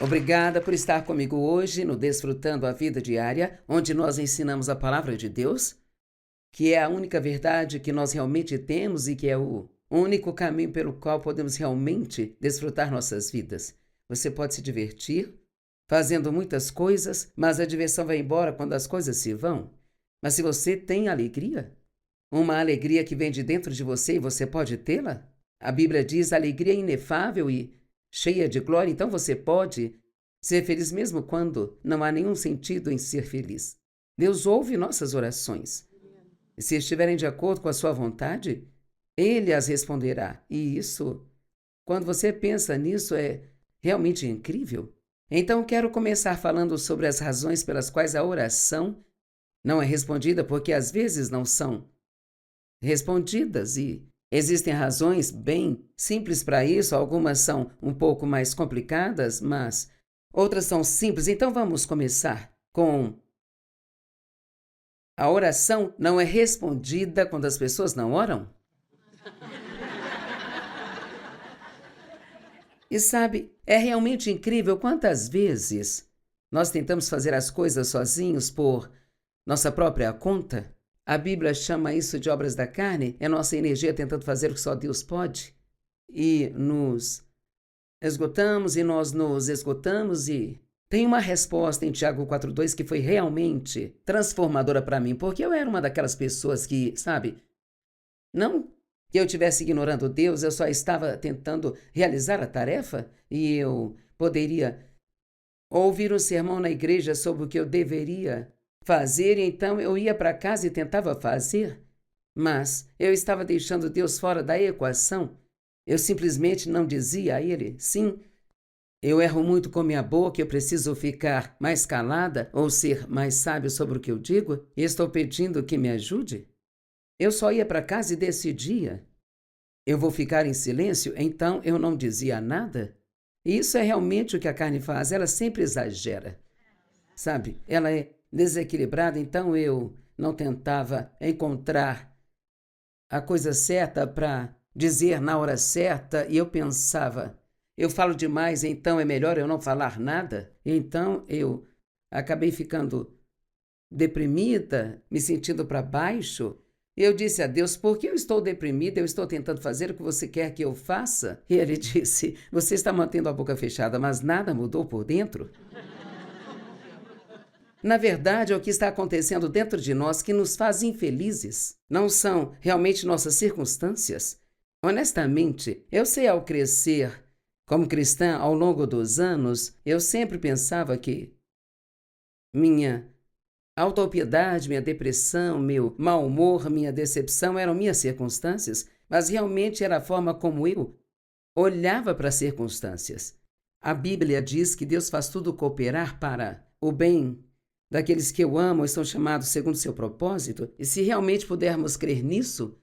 Obrigada por estar comigo hoje no Desfrutando a Vida Diária, onde nós ensinamos a palavra de Deus, que é a única verdade que nós realmente temos e que é o único caminho pelo qual podemos realmente desfrutar nossas vidas. Você pode se divertir fazendo muitas coisas, mas a diversão vai embora quando as coisas se vão. Mas se você tem alegria, uma alegria que vem de dentro de você e você pode tê-la, a Bíblia diz alegria inefável e cheia de glória, então você pode ser feliz mesmo quando não há nenhum sentido em ser feliz. Deus ouve nossas orações. E se estiverem de acordo com a sua vontade, Ele as responderá. E isso, quando você pensa nisso, é realmente incrível. Então, quero começar falando sobre as razões pelas quais a oração não é respondida, porque às vezes não são respondidas e existem razões bem simples para isso, algumas são um pouco mais complicadas, mas outras são simples. Então vamos começar com a oração não é respondida quando as pessoas não oram? E sabe, é realmente incrível quantas vezes nós tentamos fazer as coisas sozinhos por nossa própria conta. A Bíblia chama isso de obras da carne, é nossa energia tentando fazer o que só Deus pode. E nos esgotamos e nós nos esgotamos e tem uma resposta em Tiago 4,2 que foi realmente transformadora para mim, porque eu era uma daquelas pessoas que, sabe, não que eu estivesse ignorando Deus, eu só estava tentando realizar a tarefa e eu poderia ouvir um sermão na igreja sobre o que eu deveria fazer, e então eu ia para casa e tentava fazer, mas eu estava deixando Deus fora da equação. Eu simplesmente não dizia a Ele, sim, eu erro muito com minha boca, eu preciso ficar mais calada ou ser mais sábio sobre o que eu digo, e estou pedindo que me ajude. Eu só ia para casa e decidia. Eu vou ficar em silêncio, então eu não dizia nada. E isso é realmente o que a carne faz, ela sempre exagera. Sabe, ela é desequilibrada, então eu não tentava encontrar a coisa certa para dizer na hora certa, e eu pensava, eu falo demais, então é melhor eu não falar nada. Então eu acabei ficando deprimida, me sentindo para baixo. Eu disse a Deus, por que eu estou deprimida? Eu estou tentando fazer o que você quer que eu faça? E ele disse, você está mantendo a boca fechada, mas nada mudou por dentro. Na verdade, é o que está acontecendo dentro de nós que nos faz infelizes. Não são realmente nossas circunstâncias. Honestamente, eu sei ao crescer como cristã ao longo dos anos, eu sempre pensava que minha autopiedade, minha depressão, meu mau humor, minha decepção eram minhas circunstâncias, mas realmente era a forma como eu olhava para as circunstâncias. A Bíblia diz que Deus faz tudo cooperar para o bem daqueles que o amam, estão chamados segundo seu propósito, e se realmente pudermos crer nisso,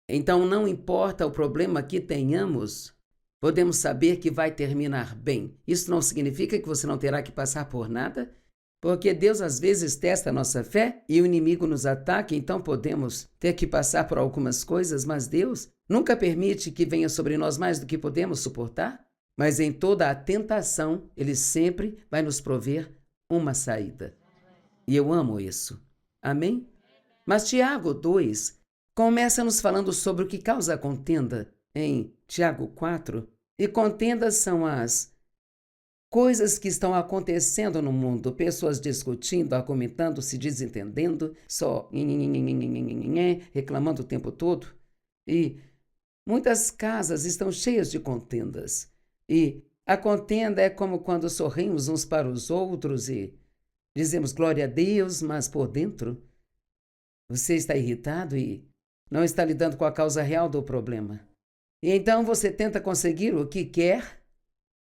então não importa o problema que tenhamos, podemos saber que vai terminar bem. Isso não significa que você não terá que passar por nada, porque Deus às vezes testa a nossa fé e o inimigo nos ataca, então podemos ter que passar por algumas coisas, mas Deus nunca permite que venha sobre nós mais do que podemos suportar, mas em toda a tentação, Ele sempre vai nos prover uma saída. E eu amo isso. Amém? Mas Tiago 2 começa nos falando sobre o que causa a contenda em Tiago 4, e contendas são as coisas que estão acontecendo no mundo, pessoas discutindo, argumentando, se desentendendo, só reclamando o tempo todo. E muitas casas estão cheias de contendas. E a contenda é como quando sorrimos uns para os outros e dizemos glória a Deus, mas por dentro você está irritado e não está lidando com a causa real do problema. E então você tenta conseguir o que quer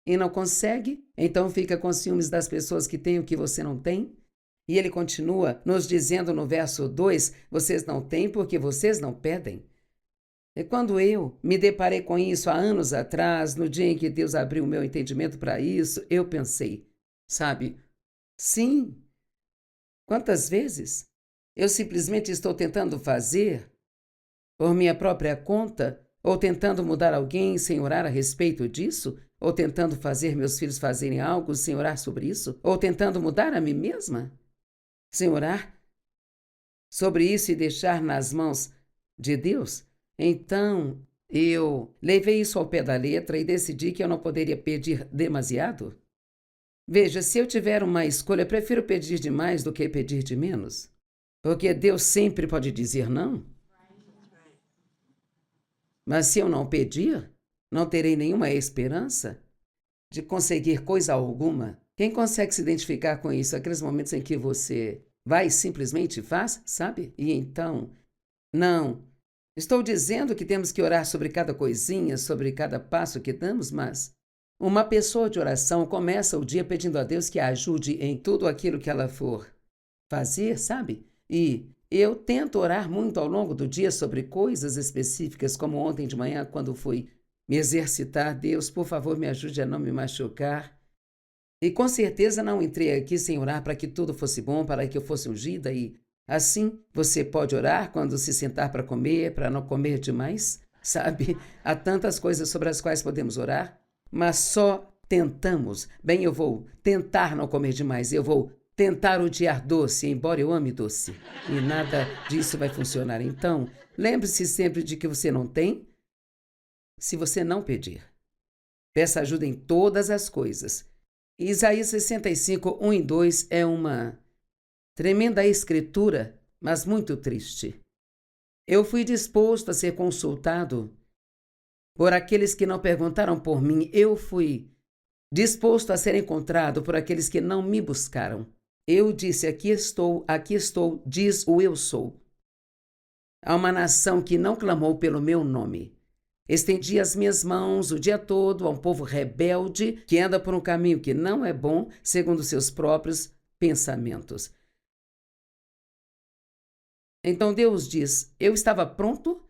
e não consegue, então fica com ciúmes das pessoas que têm o que você não tem. E ele continua nos dizendo no verso 2, vocês não têm porque vocês não pedem. E quando eu me deparei com isso há anos atrás, no dia em que Deus abriu o meu entendimento para isso, eu pensei, sabe, sim, quantas vezes eu simplesmente estou tentando fazer por minha própria conta ou tentando mudar alguém sem orar a respeito disso, Ou tentando fazer meus filhos fazerem algo sem orar sobre isso? Ou tentando mudar a mim mesma? Sem orar sobre isso e deixar nas mãos de Deus? Então, eu levei isso ao pé da letra e decidi que eu não poderia pedir demasiado. Veja, se eu tiver uma escolha, prefiro pedir demais do que pedir de menos. Porque Deus sempre pode dizer não. Mas se eu não pedir, não terei nenhuma esperança de conseguir coisa alguma. Quem consegue se identificar com isso? Aqueles momentos em que você vai e simplesmente faz, sabe? E então, não. Estou dizendo que temos que orar sobre cada coisinha, sobre cada passo que damos, mas uma pessoa de oração começa o dia pedindo a Deus que a ajude em tudo aquilo que ela for fazer, sabe? E eu tento orar muito ao longo do dia sobre coisas específicas, como ontem de manhã, quando fui me exercitar. Deus, por favor, me ajude a não me machucar. E com certeza não entrei aqui sem orar para que tudo fosse bom, para que eu fosse ungida. E assim você pode orar quando se sentar para comer, para não comer demais, sabe? Há tantas coisas sobre as quais podemos orar, mas só tentamos. Bem, eu vou tentar não comer demais, eu vou tentar odiar doce, embora eu ame doce. E nada disso vai funcionar. Então, lembre-se sempre de que você não tem se você não pedir. Peça ajuda em todas as coisas. Isaías 65, 1 e 2 é uma tremenda escritura, mas muito triste. Eu fui disposto a ser consultado por aqueles que não perguntaram por mim. Eu fui disposto a ser encontrado por aqueles que não me buscaram. Eu disse, aqui estou, diz o eu sou. Há uma nação que não clamou pelo meu nome. Estendi as minhas mãos o dia todo a um povo rebelde que anda por um caminho que não é bom, segundo seus próprios pensamentos. Então Deus diz, eu estava pronto,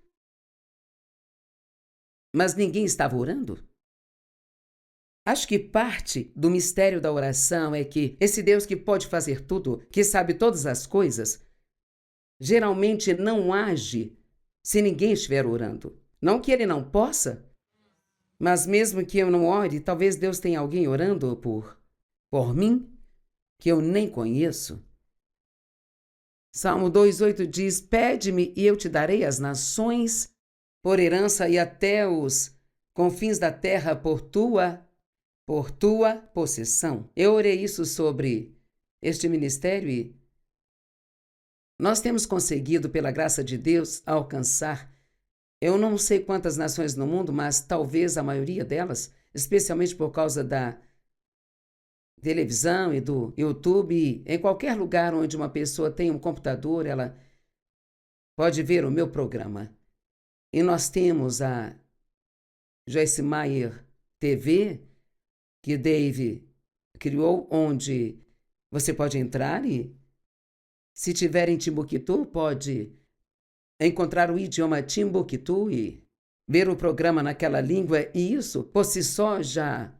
mas ninguém estava orando? Acho que parte do mistério da oração é que esse Deus que pode fazer tudo, que sabe todas as coisas, geralmente não age se ninguém estiver orando. Não que ele não possa, mas mesmo que eu não ore, talvez Deus tenha alguém orando por mim, que eu nem conheço. Salmo 2,8 diz, pede-me e eu te darei as nações por herança e até os confins da terra por tua possessão. Eu orei isso sobre este ministério e nós temos conseguido, pela graça de Deus, alcançar, eu não sei quantas nações no mundo, mas talvez a maioria delas, especialmente por causa da televisão e do YouTube. E em qualquer lugar onde uma pessoa tem um computador, ela pode ver o meu programa. E nós temos a Joyce Meyer TV, que Dave criou, onde você pode entrar e, se tiver em Timbuktu, pode encontrar o idioma Timbuktu e ver o programa naquela língua, e isso, por si só, já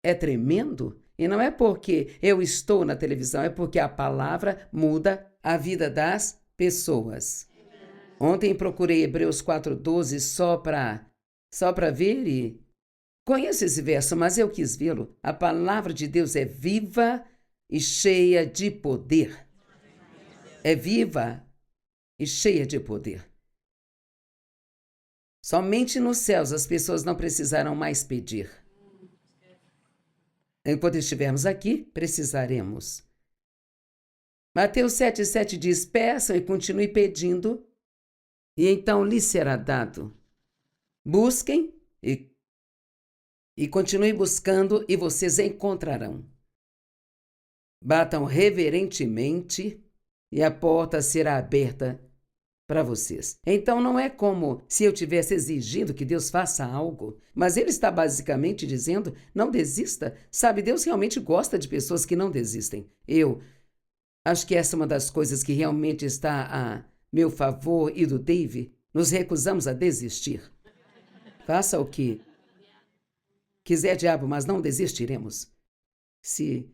é tremendo. E não é porque eu estou na televisão, é porque a palavra muda a vida das pessoas. Ontem procurei Hebreus 4,12 só para ver e conheço esse verso, mas eu quis vê-lo. A palavra de Deus é viva e cheia de poder. É viva e cheia de poder. Somente nos céus as pessoas não precisarão mais pedir. Enquanto estivermos aqui, precisaremos. Mateus 7,7 diz, peçam e continue pedindo, e então lhes será dado. Busquem e continue buscando, e vocês encontrarão. Batam reverentemente, e a porta será aberta para vocês. Então não é como se eu estivesse exigindo que Deus faça algo, mas ele está basicamente dizendo, não desista. Sabe, Deus realmente gosta de pessoas que não desistem. Eu acho que essa é uma das coisas que realmente está a meu favor e do Dave. Nos recusamos a desistir. Faça o que quiser, diabo, mas não desistiremos. Se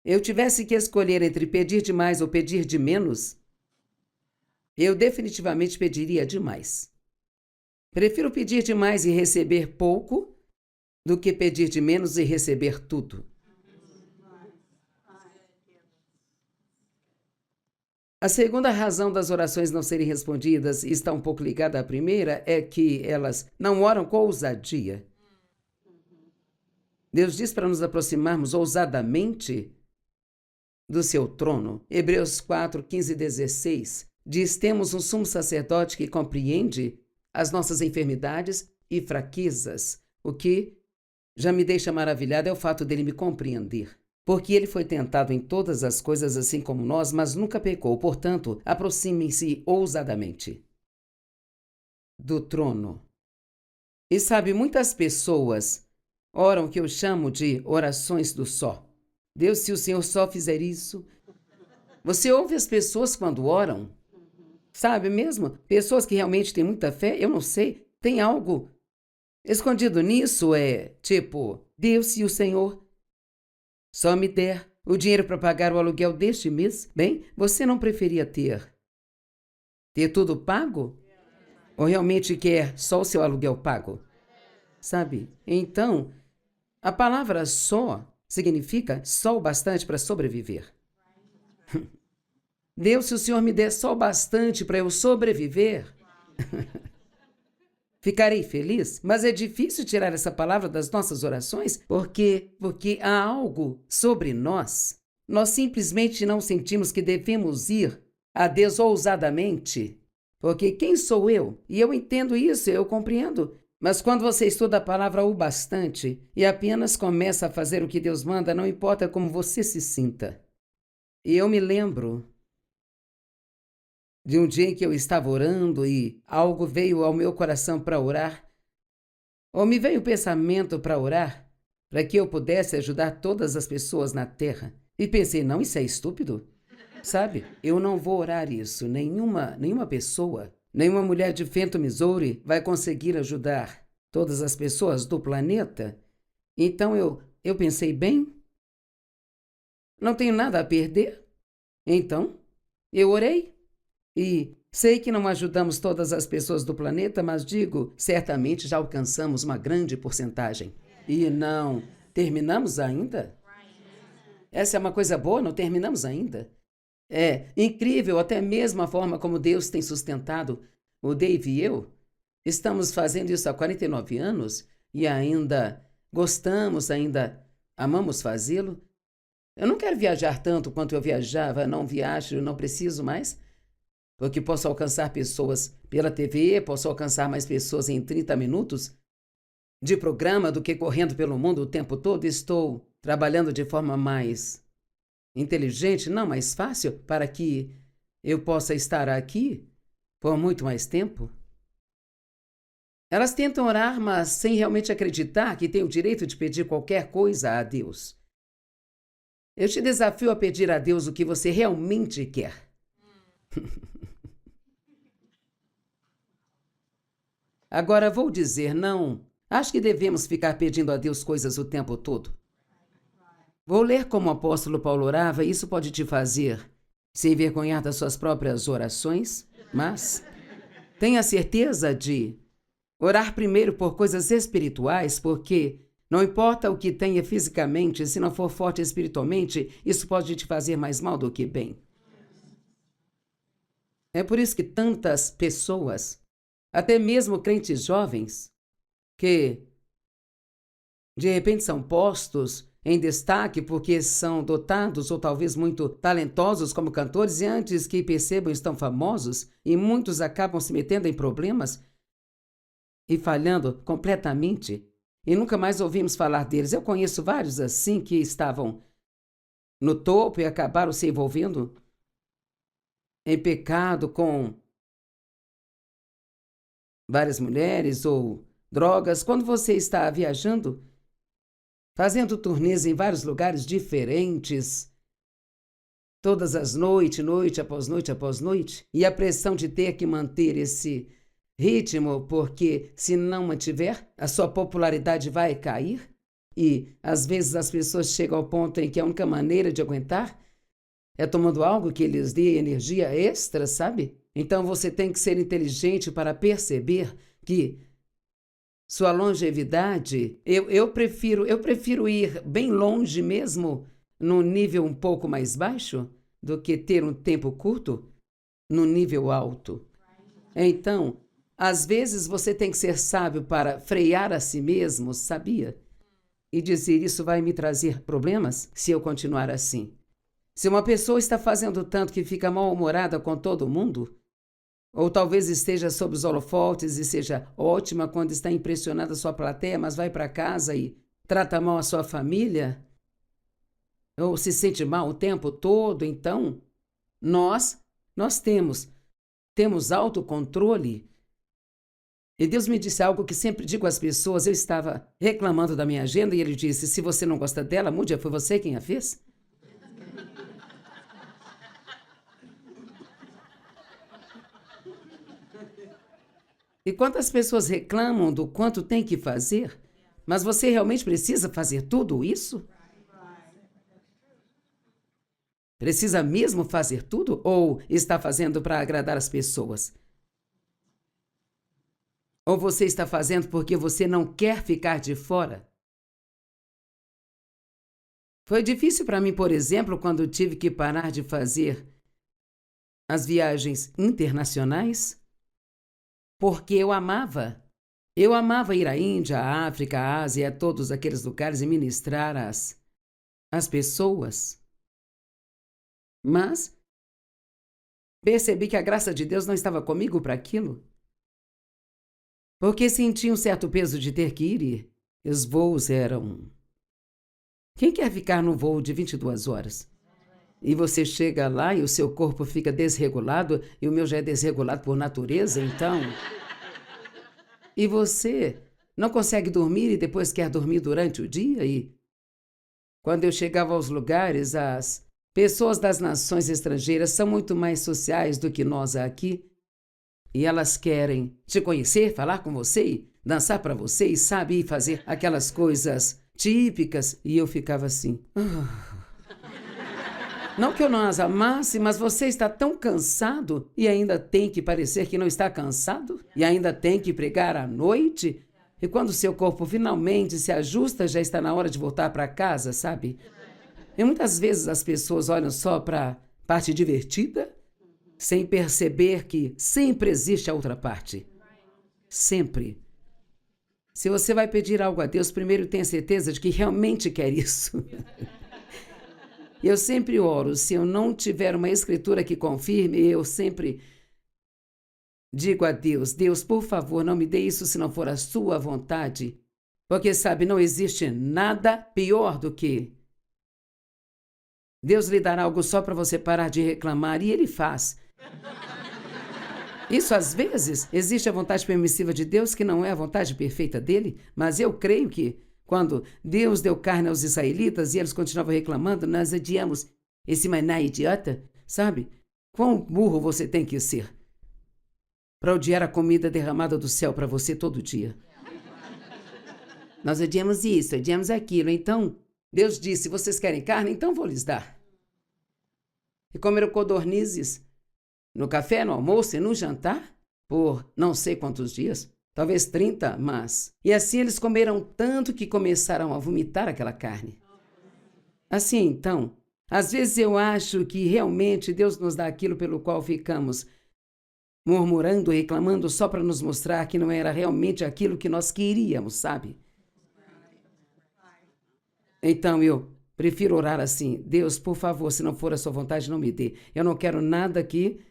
eu tivesse que escolher entre pedir demais ou pedir de menos, eu definitivamente pediria demais. Prefiro pedir demais e receber pouco do que pedir de menos e receber tudo. A segunda razão das orações não serem respondidas, e está um pouco ligada à primeira, é que elas não oram com ousadia. Deus diz para nos aproximarmos ousadamente do seu trono. Hebreus 4, 15 e 16 diz: temos um sumo sacerdote que compreende as nossas enfermidades e fraquezas. O que já me deixa maravilhado é o fato dele me compreender. Porque ele foi tentado em todas as coisas assim como nós, mas nunca pecou. Portanto, aproximem-se ousadamente do trono. E sabe, muitas pessoas oram o que eu chamo de orações do só. Deus, se o Senhor só fizer isso. Você ouve as pessoas quando oram? Sabe mesmo? Pessoas que realmente têm muita fé, eu não sei, tem algo escondido nisso, tipo, Deus, se o Senhor só me der o dinheiro para pagar o aluguel deste mês, bem, você não preferia ter tudo pago? Ou realmente quer só o seu aluguel pago? Sabe? Então, a palavra só significa só o bastante para sobreviver. Deus, se o Senhor me der só o bastante para eu sobreviver, ficarei feliz, mas é difícil tirar essa palavra das nossas orações porque há algo sobre nós. Nós simplesmente não sentimos que devemos ir a Deus ousadamente. Porque quem sou eu? E eu entendo isso, eu compreendo. Mas quando você estuda a palavra o bastante e apenas começa a fazer o que Deus manda, não importa como você se sinta. E eu me lembro de um dia em que eu estava orando e algo veio ao meu coração para orar, ou me veio o pensamento para orar, para que eu pudesse ajudar todas as pessoas na terra. E pensei, não, isso é estúpido. Sabe, eu não vou orar isso. Nenhuma pessoa, nenhuma mulher de vento Missouri vai conseguir ajudar todas as pessoas do planeta. Então eu pensei, bem, não tenho nada a perder. Então, eu orei. E sei que não ajudamos todas as pessoas do planeta, mas digo, certamente já alcançamos uma grande porcentagem. E não terminamos ainda? Essa é uma coisa boa, não terminamos ainda? É incrível até mesmo a forma como Deus tem sustentado o Dave e eu. Estamos fazendo isso há 49 anos e ainda gostamos, ainda amamos fazê-lo. Eu não quero viajar tanto quanto eu viajava, não viajo, não preciso mais. Porque posso alcançar pessoas pela TV, posso alcançar mais pessoas em 30 minutos de programa do que correndo pelo mundo o tempo todo. Estou trabalhando de forma mais inteligente, não mais fácil, para que eu possa estar aqui por muito mais tempo. Elas tentam orar, mas sem realmente acreditar que têm o direito de pedir qualquer coisa a Deus. Eu te desafio a pedir a Deus o que você realmente quer. Agora vou dizer, não, acho que devemos ficar pedindo a Deus coisas o tempo todo. Vou ler como o apóstolo Paulo orava, e isso pode te fazer se envergonhar das suas próprias orações, mas tenha certeza de orar primeiro por coisas espirituais, porque não importa o que tenha fisicamente, se não for forte espiritualmente, isso pode te fazer mais mal do que bem. É por isso que tantas pessoas, até mesmo crentes jovens, que de repente são postos em destaque porque são dotados ou talvez muito talentosos como cantores e antes que percebam estão famosos e muitos acabam se metendo em problemas e falhando completamente e nunca mais ouvimos falar deles. Eu conheço vários assim que estavam no topo e acabaram se envolvendo em pecado com várias mulheres ou drogas. Quando você está viajando, fazendo turnês em vários lugares diferentes, todas as noites, noite após noite após noite, e a pressão de ter que manter esse ritmo, porque se não mantiver, a sua popularidade vai cair, e às vezes as pessoas chegam ao ponto em que a única maneira de aguentar é tomando algo que lhes dê energia extra, sabe? Então você tem que ser inteligente para perceber que sua longevidade, eu prefiro ir bem longe mesmo, num nível um pouco mais baixo, do que ter um tempo curto no nível alto. Então, às vezes você tem que ser sábio para frear a si mesmo, sabia? E dizer, isso vai me trazer problemas se eu continuar assim. Se uma pessoa está fazendo tanto que fica mal-humorada com todo mundo, ou talvez esteja sob os holofotes e seja ótima quando está impressionada a sua plateia, mas vai para casa e trata mal a sua família, ou se sente mal o tempo todo, então nós temos autocontrole. E Deus me disse algo que sempre digo às pessoas. Eu estava reclamando da minha agenda e ele disse, se você não gosta dela, mude, foi você quem a fez? E quantas pessoas reclamam do quanto tem que fazer, mas você realmente precisa fazer tudo isso? Precisa mesmo fazer tudo ou está fazendo para agradar as pessoas? Ou você está fazendo porque você não quer ficar de fora? Foi difícil para mim, por exemplo, quando tive que parar de fazer as viagens internacionais, porque eu amava. Eu amava ir à Índia, à África, à Ásia, a todos aqueles lugares e ministrar às pessoas. Mas percebi que a graça de Deus não estava comigo para aquilo. Porque senti um certo peso de ter que ir e os voos eram... Quem quer ficar num voo de 22 horas? E você chega lá e o seu corpo fica desregulado, e o meu já é desregulado por natureza, então... E você não consegue dormir e depois quer dormir durante o dia? E quando eu chegava aos lugares, as pessoas das nações estrangeiras são muito mais sociais do que nós aqui. E elas querem te conhecer, falar com você, dançar para você, e sabe, fazer aquelas coisas típicas. E eu ficava assim... Não que eu não as amasse, mas você está tão cansado e ainda tem que parecer que não está cansado? E ainda tem que pregar à noite? E quando seu corpo finalmente se ajusta, já está na hora de voltar para casa, sabe? E muitas vezes as pessoas olham só para a parte divertida, sem perceber que sempre existe a outra parte. Sempre. Se você vai pedir algo a Deus, primeiro tenha certeza de que realmente quer isso. Eu sempre oro. Se eu não tiver uma escritura que confirme, eu sempre digo a Deus, Deus, por favor, não me dê isso se não for a sua vontade. Porque, sabe, não existe nada pior do que Deus lhe dar algo só para você parar de reclamar, e Ele faz. Isso, às vezes, existe a vontade permissiva de Deus, que não é a vontade perfeita dele, mas eu creio que quando Deus deu carne aos israelitas e eles continuavam reclamando, nós odiamos esse maná idiota, sabe? Quão burro você tem que ser para odiar a comida derramada do céu para você todo dia? Nós odiamos isso, odiamos aquilo. Então, Deus disse, vocês querem carne? Então vou lhes dar. E comeram codornizes no café, no almoço e no jantar por não sei quantos dias. Talvez 30, mas... E assim eles comeram tanto que começaram a vomitar aquela carne. Assim, então, às vezes eu acho que realmente Deus nos dá aquilo pelo qual ficamos murmurando, reclamando, só para nos mostrar que não era realmente aquilo que nós queríamos, sabe? Então eu prefiro orar assim, Deus, por favor, se não for a sua vontade, não me dê. Eu não quero nada que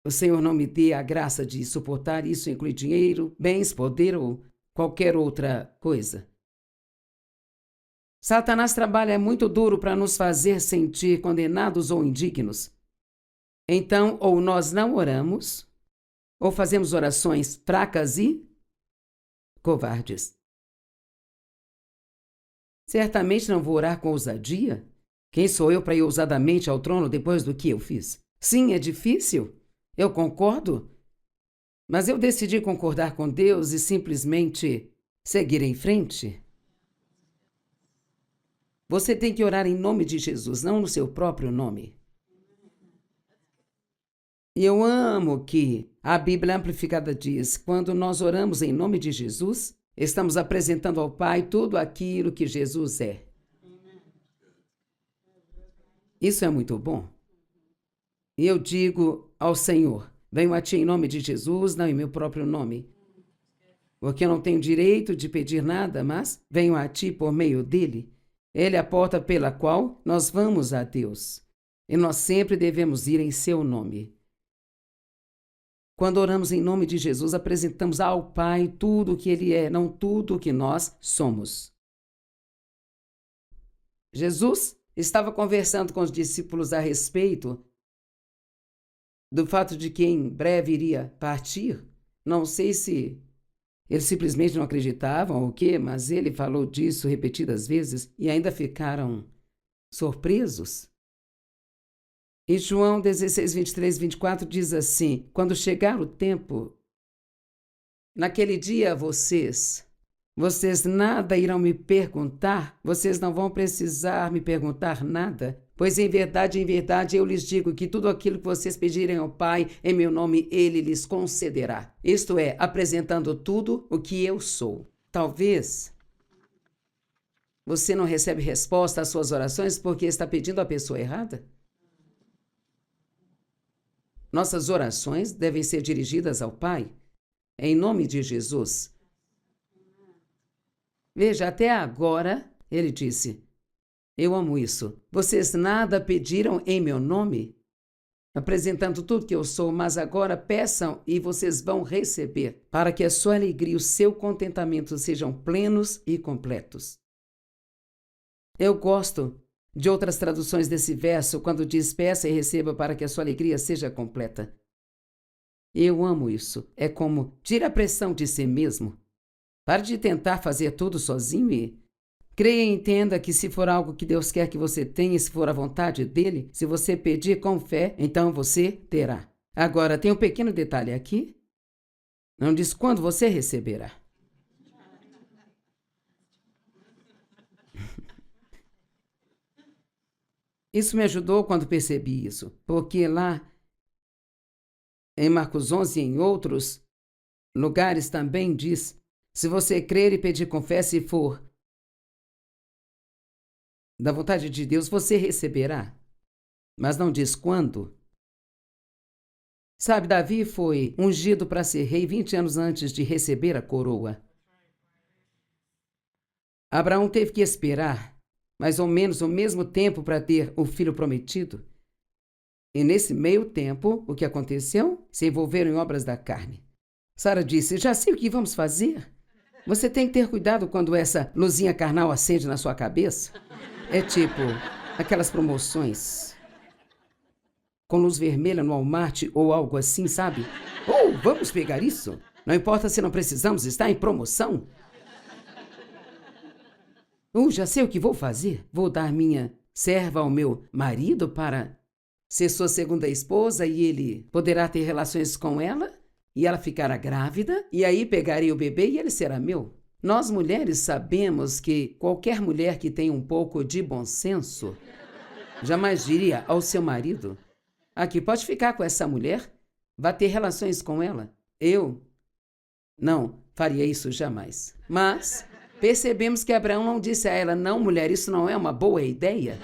o Senhor não me dê a graça de suportar. Isso inclui dinheiro, bens, poder ou qualquer outra coisa. Satanás trabalha muito duro para nos fazer sentir condenados ou indignos. Então, ou nós não oramos, ou fazemos orações fracas e covardes. Certamente não vou orar com ousadia. Quem sou eu para ir ousadamente ao trono depois do que eu fiz? Sim, é difícil. Eu concordo, mas eu decidi concordar com Deus e simplesmente seguir em frente. Você tem que orar em nome de Jesus, não no seu próprio nome. E eu amo que a Bíblia Amplificada diz, quando nós oramos em nome de Jesus, Estamos apresentando ao Pai tudo aquilo que Jesus é. Isso é muito bom. E eu digo ao Senhor, venho a Ti em nome de Jesus, não em meu próprio nome. Porque eu não tenho direito de pedir nada, mas venho a Ti por meio dele. Ele é a porta pela qual nós vamos a Deus. E nós sempre devemos ir em seu nome. Quando oramos em nome de Jesus, apresentamos ao Pai tudo o que Ele é, não tudo o que nós somos. Jesus estava conversando com os discípulos a respeito do fato de que em breve iria partir. Não sei se eles simplesmente não acreditavam ou o quê, mas ele falou disso repetidas vezes e ainda ficaram surpresos. E João 16, 23, 24 diz assim: quando chegar o tempo, naquele dia vocês nada irão me perguntar, vocês não vão precisar me perguntar nada, pois em verdade eu lhes digo que tudo aquilo que vocês pedirem ao Pai em meu nome, Ele lhes concederá. Isto é, apresentando tudo o que eu sou. Talvez você não recebe resposta às suas orações porque está pedindo à pessoa errada. Nossas orações devem ser dirigidas ao Pai, em nome de Jesus. Veja, até agora, ele disse, eu amo isso. Vocês nada pediram em meu nome, apresentando tudo que eu sou, mas agora peçam e vocês vão receber, para que a sua alegria e o seu contentamento sejam plenos e completos. Eu gosto de outras traduções desse verso, quando diz peça e receba para que a sua alegria seja completa. Eu amo isso. É como tira a pressão de si mesmo. Pare de tentar fazer tudo sozinho e creia e entenda que se for algo que Deus quer que você tenha, se for a vontade dele, se você pedir com fé, então você terá. Agora, tem um pequeno detalhe aqui. Não diz quando você receberá. Isso me ajudou quando percebi isso, porque lá em Marcos 11 e em outros lugares também diz, se você crer e pedir com fé, se for da vontade de Deus, você receberá. Mas não diz quando. Sabe, Davi foi ungido para ser rei 20 anos antes de receber a coroa. Abraão teve que esperar mais ou menos o mesmo tempo para ter o filho prometido. E nesse meio tempo, o que aconteceu? Se envolveram em obras da carne. Sara disse, já sei o que vamos fazer. Você tem que ter cuidado quando essa luzinha carnal acende na sua cabeça. É tipo aquelas promoções com luz vermelha no Walmart ou algo assim, sabe? Oh, vamos pegar isso? Não importa se não precisamos, está em promoção. Já sei o que vou fazer. Vou dar minha serva ao meu marido para ser sua segunda esposa e ele poderá ter relações com ela e ela ficará grávida e aí pegarei o bebê e ele será meu. Nós mulheres sabemos que qualquer mulher que tenha um pouco de bom senso jamais diria ao seu marido, aqui, pode ficar com essa mulher, vá ter relações com ela. Eu não faria isso jamais. Mas percebemos que Abraão não disse a ela, não, mulher, isso não é uma boa ideia.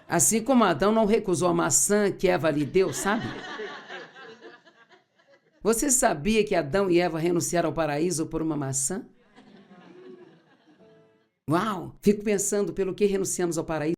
Assim como Adão não recusou a maçã que Eva lhe deu, sabe? Você sabia que Adão e Eva renunciaram ao paraíso por uma maçã? Uau! Fico pensando pelo que renunciamos ao paraíso.